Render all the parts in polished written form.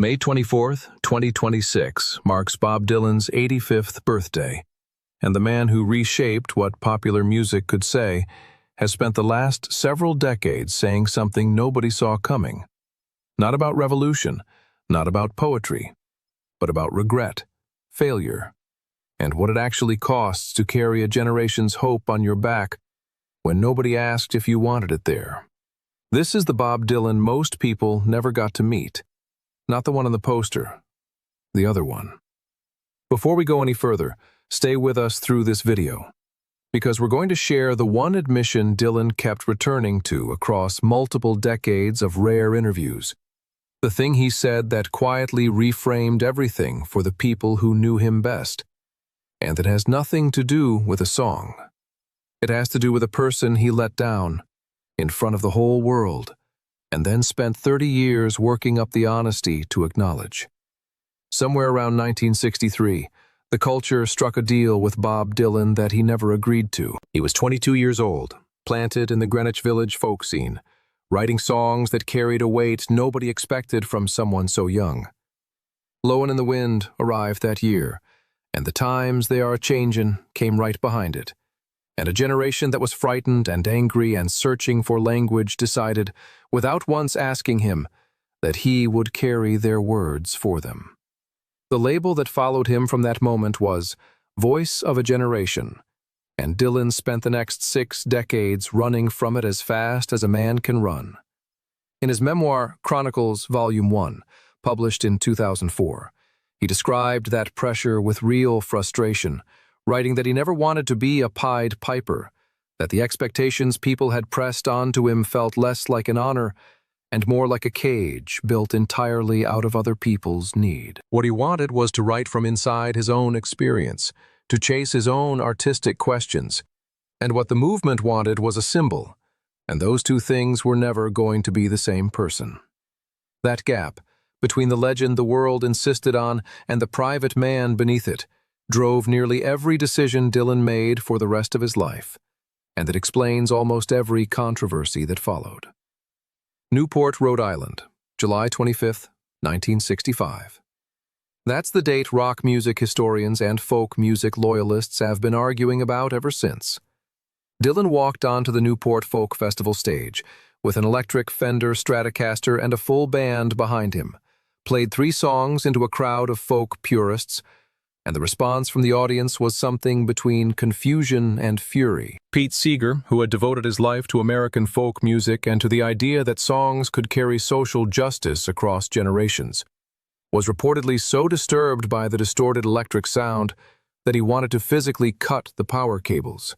May 24th, 2026 marks Bob Dylan's 85th birthday, and the man who reshaped what popular music could say has spent the last several decades saying something nobody saw coming. Not about revolution, not about poetry, but about regret, failure, and what it actually costs to carry a generation's hope on your back when nobody asked if you wanted it there. This is the Bob Dylan most people never got to meet. Not the one on the poster, the other one. Before we go any further, stay with us through this video, because we're going to share the one admission Dylan kept returning to across multiple decades of rare interviews. The thing he said that quietly reframed everything for the people who knew him best. And it has nothing to do with a song. It has to do with a person he let down in front of the whole world, and then spent 30 years working up the honesty to acknowledge. Somewhere around 1963, the culture struck a deal with Bob Dylan that he never agreed to. He was 22 years old, planted in the Greenwich Village folk scene, writing songs that carried a weight nobody expected from someone so young. Blowin' in the Wind arrived that year, and The Times They Are Changin' came right behind it. And a generation that was frightened and angry and searching for language decided, without once asking him, that he would carry their words for them. The label that followed him from that moment was Voice of a Generation, and Dylan spent the next 6 decades running from it as fast as a man can run. In his memoir, Chronicles, Volume 1, published in 2004, he described that pressure with real frustration, writing that he never wanted to be a Pied Piper, that the expectations people had pressed onto him felt less like an honor and more like a cage built entirely out of other people's need. What he wanted was to write from inside his own experience, to chase his own artistic questions, and what the movement wanted was a symbol, and those two things were never going to be the same person. That gap, between the legend the world insisted on and the private man beneath it, drove nearly every decision Dylan made for the rest of his life, and it explains almost every controversy that followed. Newport, Rhode Island, July 25, 1965. That's the date rock music historians and folk music loyalists have been arguing about ever since. Dylan walked onto the Newport Folk Festival stage with an electric Fender Stratocaster and a full band behind him, played 3 songs into a crowd of folk purists, and the response from the audience was something between confusion and fury. Pete Seeger, who had devoted his life to American folk music and to the idea that songs could carry social justice across generations, was reportedly so disturbed by the distorted electric sound that he wanted to physically cut the power cables.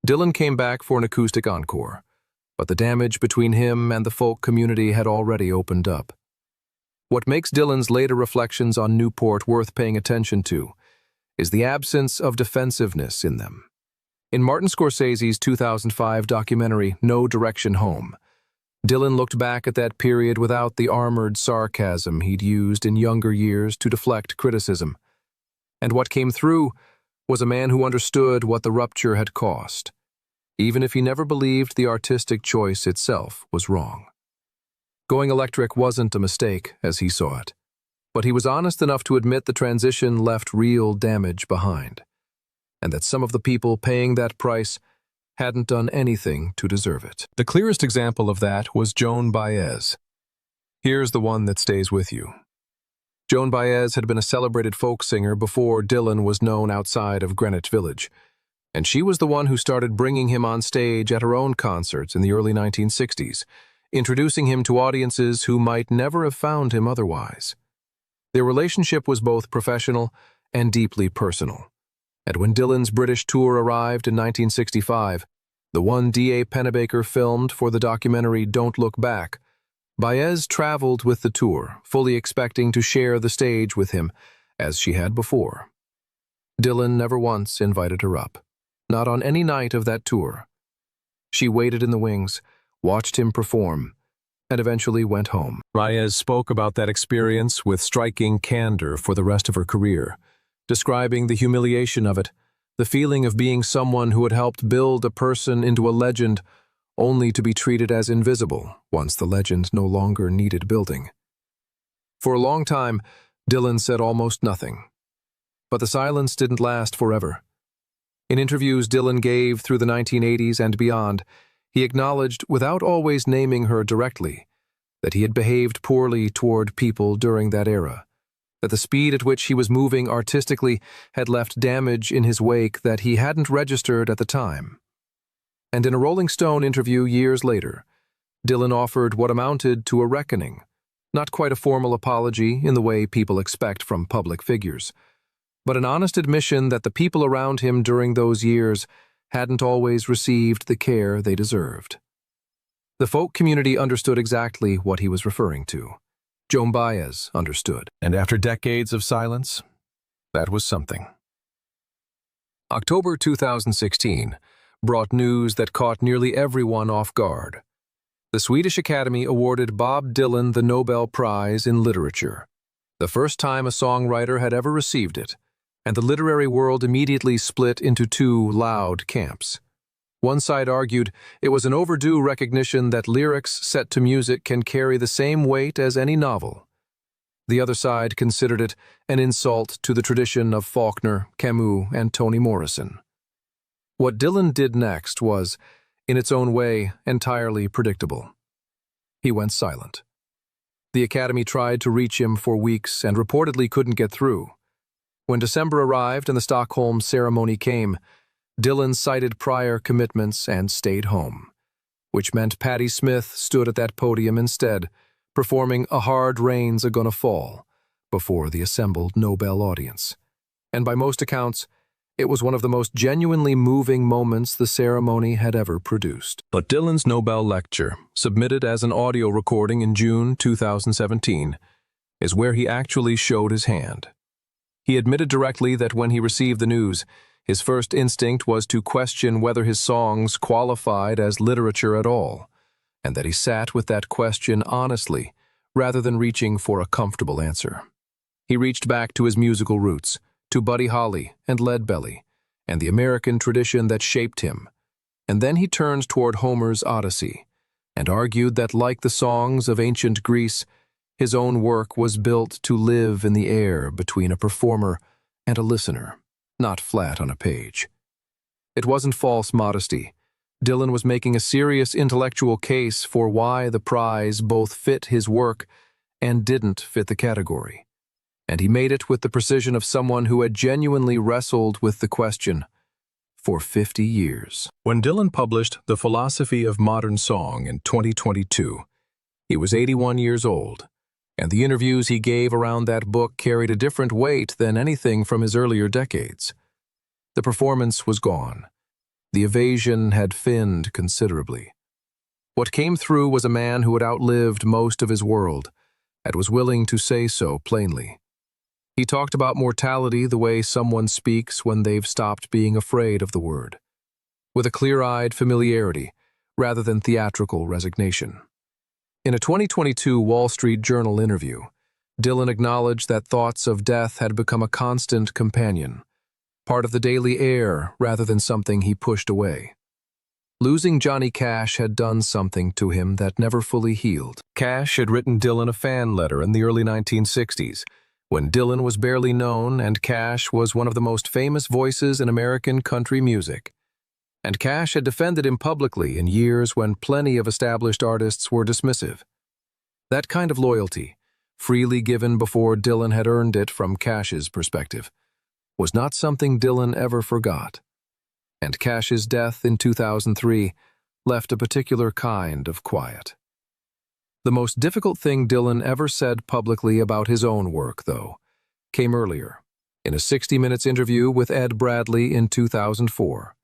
Dylan came back for an acoustic encore, but the damage between him and the folk community had already opened up. What makes Dylan's later reflections on Newport worth paying attention to is the absence of defensiveness in them. In Martin Scorsese's 2005 documentary No Direction Home, Dylan looked back at that period without the armored sarcasm he'd used in younger years to deflect criticism. And what came through was a man who understood what the rupture had cost, even if he never believed the artistic choice itself was wrong. Going electric wasn't a mistake, as he saw it, but he was honest enough to admit the transition left real damage behind, and that some of the people paying that price hadn't done anything to deserve it. The clearest example of that was Joan Baez. Here's the one that stays with you. Joan Baez had been a celebrated folk singer before Dylan was known outside of Greenwich Village, and she was the one who started bringing him on stage at her own concerts in the early 1960s, introducing him to audiences who might never have found him otherwise. Their relationship was both professional and deeply personal. And when Dylan's British tour arrived in 1965, the one D.A. Pennebaker filmed for the documentary Don't Look Back, Baez traveled with the tour, fully expecting to share the stage with him, as she had before. Dylan never once invited her up, not on any night of that tour. She waited in the wings, watched him perform, and eventually went home. Baez spoke about that experience with striking candor for the rest of her career, describing the humiliation of it, the feeling of being someone who had helped build a person into a legend only to be treated as invisible once the legend no longer needed building. For a long time, Dylan said almost nothing. But the silence didn't last forever. In interviews Dylan gave through the 1980s and beyond, he acknowledged, without always naming her directly, that he had behaved poorly toward people during that era, that the speed at which he was moving artistically had left damage in his wake that he hadn't registered at the time. And in a Rolling Stone interview years later, Dylan offered what amounted to a reckoning, not quite a formal apology in the way people expect from public figures, but an honest admission that the people around him during those years hadn't always received the care they deserved. The folk community understood exactly what he was referring to. Joan Baez understood. And after decades of silence, that was something. October 2016 brought news that caught nearly everyone off guard. The Swedish Academy awarded Bob Dylan the Nobel Prize in Literature, the first time a songwriter had ever received it, and the literary world immediately split into two loud camps. One side argued it was an overdue recognition that lyrics set to music can carry the same weight as any novel. The other side considered it an insult to the tradition of Faulkner, Camus, and Toni Morrison. What Dylan did next was, in its own way, entirely predictable. He went silent. The Academy tried to reach him for weeks and reportedly couldn't get through. When December arrived and the Stockholm ceremony came, Dylan cited prior commitments and stayed home, which meant Patti Smith stood at that podium instead, performing A Hard Rain's A-Gonna Fall before the assembled Nobel audience. And by most accounts, it was one of the most genuinely moving moments the ceremony had ever produced. But Dylan's Nobel lecture, submitted as an audio recording in June 2017, is where he actually showed his hand. He admitted directly that when he received the news, his first instinct was to question whether his songs qualified as literature at all, and that he sat with that question honestly, rather than reaching for a comfortable answer. He reached back to his musical roots, to Buddy Holly and Leadbelly, and the American tradition that shaped him, and then he turned toward Homer's Odyssey, and argued that, like the songs of ancient Greece, his own work was built to live in the air between a performer and a listener, not flat on a page. It wasn't false modesty. Dylan was making a serious intellectual case for why the prize both fit his work and didn't fit the category. And he made it with the precision of someone who had genuinely wrestled with the question for 50 years. When Dylan published The Philosophy of Modern Song in 2022, he was 81 years old, and the interviews he gave around that book carried a different weight than anything from his earlier decades. The performance was gone. The evasion had thinned considerably. What came through was a man who had outlived most of his world, and was willing to say so plainly. He talked about mortality the way someone speaks when they've stopped being afraid of the word, with a clear-eyed familiarity rather than theatrical resignation. In a 2022 Wall Street Journal interview, Dylan acknowledged that thoughts of death had become a constant companion, part of the daily air rather than something he pushed away. Losing Johnny Cash had done something to him that never fully healed. Cash had written Dylan a fan letter in the early 1960s, when Dylan was barely known and Cash was one of the most famous voices in American country music. And Cash had defended him publicly in years when plenty of established artists were dismissive. That kind of loyalty, freely given before Dylan had earned it from Cash's perspective, was not something Dylan ever forgot. And Cash's death in 2003 left a particular kind of quiet. The most difficult thing Dylan ever said publicly about his own work, though, came earlier, in a 60 Minutes interview with Ed Bradley in 2004.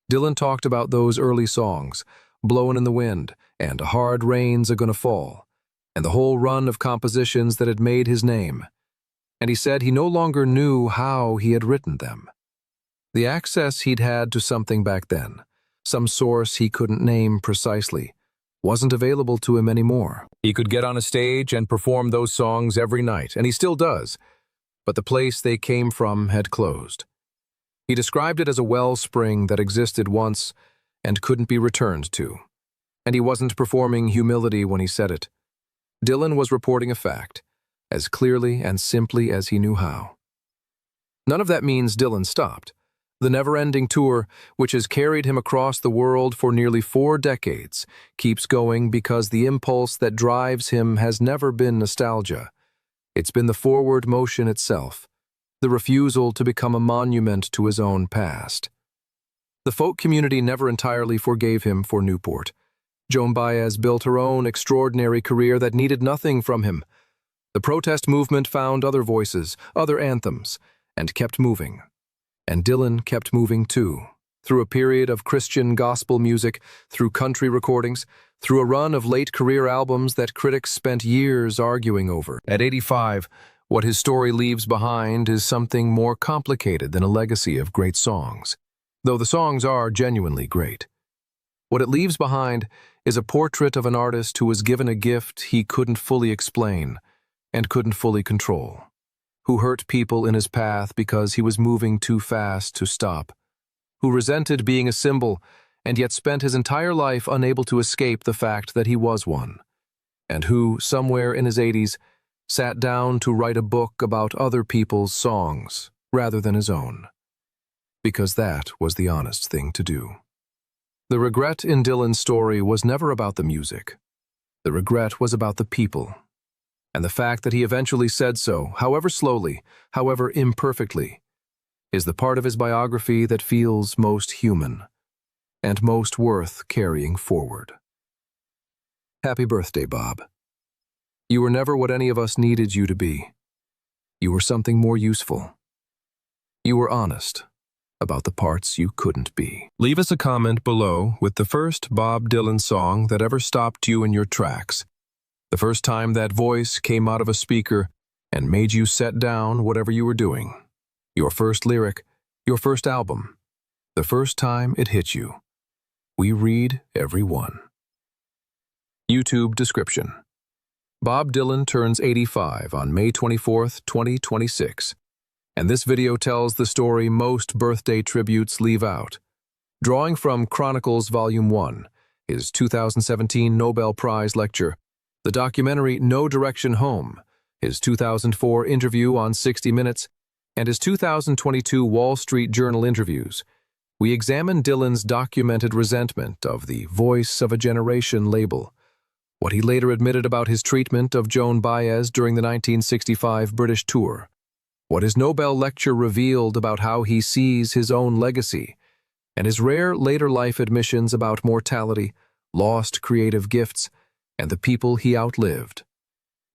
Dylan talked about those early songs, Blowin' in the Wind and A Hard Rain's A-Gonna Fall, and the whole run of compositions that had made his name. And he said he no longer knew how he had written them. The access he'd had to something back then, some source he couldn't name precisely, wasn't available to him anymore. He could get on a stage and perform those songs every night, and he still does, but the place they came from had closed. He described it as a wellspring that existed once and couldn't be returned to, and he wasn't performing humility when he said it. Dylan was reporting a fact, as clearly and simply as he knew how. None of that means Dylan stopped. The never-ending tour, which has carried him across the world for nearly 4 decades, keeps going because the impulse that drives him has never been nostalgia. It's been the forward motion itself, the refusal to become a monument to his own past. The folk community never entirely forgave him for Newport. Joan Baez built her own extraordinary career that needed nothing from him. The protest movement found other voices, other anthems, and kept moving. And Dylan kept moving too, through a period of Christian gospel music, through country recordings, through a run of late career albums that critics spent years arguing over. At 85, what his story leaves behind is something more complicated than a legacy of great songs, though the songs are genuinely great. What it leaves behind is a portrait of an artist who was given a gift he couldn't fully explain and couldn't fully control, who hurt people in his path because he was moving too fast to stop, who resented being a symbol and yet spent his entire life unable to escape the fact that he was one, and who, somewhere in his 80s, sat down to write a book about other people's songs rather than his own, because that was the honest thing to do. The regret in Dylan's story was never about the music. The regret was about the people, and the fact that he eventually said so, however slowly, however imperfectly, is the part of his biography that feels most human and most worth carrying forward. Happy birthday, Bob. You were never what any of us needed you to be. You were something more useful. You were honest about the parts you couldn't be. Leave us a comment below with the first Bob Dylan song that ever stopped you in your tracks. The first time that voice came out of a speaker and made you set down whatever you were doing. Your first lyric, your first album, the first time it hit you. We read every one. YouTube description. Bob Dylan turns 85 on May 24, 2026, and this video tells the story most birthday tributes leave out. Drawing from Chronicles Volume 1, his 2017 Nobel Prize lecture, the documentary No Direction Home, his 2004 interview on 60 Minutes, and his 2022 Wall Street Journal interviews, we examine Dylan's documented resentment of the Voice of a Generation label, what he later admitted about his treatment of Joan Baez during the 1965 British tour, what his Nobel lecture revealed about how he sees his own legacy, and his rare later life admissions about mortality, lost creative gifts, and the people he outlived.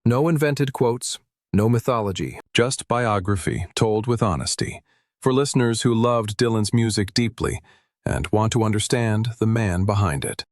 No invented quotes, no mythology, just biography told with honesty, for listeners who loved Dylan's music deeply and want to understand the man behind it.